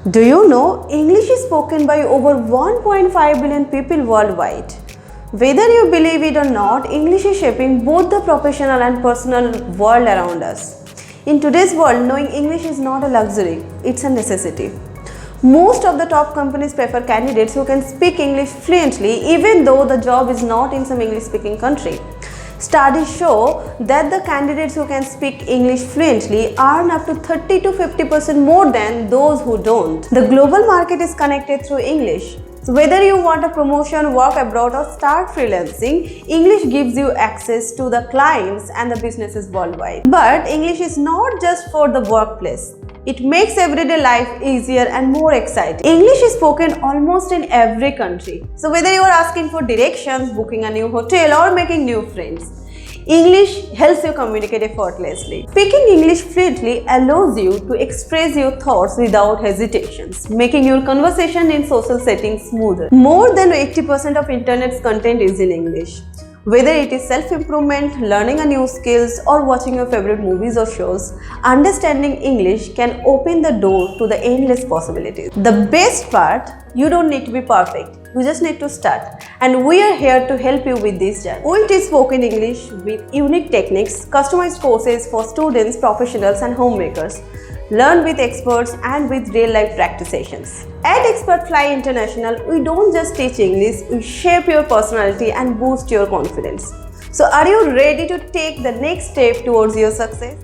Do you know English is spoken by over 1.5 billion people worldwide? Whether you believe it or not, English is shaping both the professional and personal world around us. In today's world, knowing English is not a luxury, it's a necessity. Most of the top companies prefer candidates who can speak English fluently even though the job is not in some English speaking country. Studies show that the candidates who can speak English fluently earn up to 30 to 50% more than those who don't. The global market is connected through English. So whether you want a promotion, work abroad or start freelancing, English gives you access to the clients and the businesses worldwide. But English is not just for the workplace. It makes everyday life easier and more exciting. English is spoken almost in every country. So whether you are asking for directions, booking a new hotel or making new friends, English helps you communicate effortlessly. Speaking English fluently allows you to express your thoughts without hesitations, making your conversation in social settings smoother. More than 80% of internet's content is in English. Whether it is self-improvement, learning a new skills or watching your favorite movies or shows, understanding English can open the door to the endless possibilities. The best part, you don't need to be perfect. You just need to start. And we are here to help you with this journey. We teach spoken English with unique techniques, customized courses for students, professionals and homemakers. Learn with experts and with real-life practice sessions. At Expert Fly International, we don't just teach English, we shape your personality and boost your confidence. So are you ready to take the next step towards your success?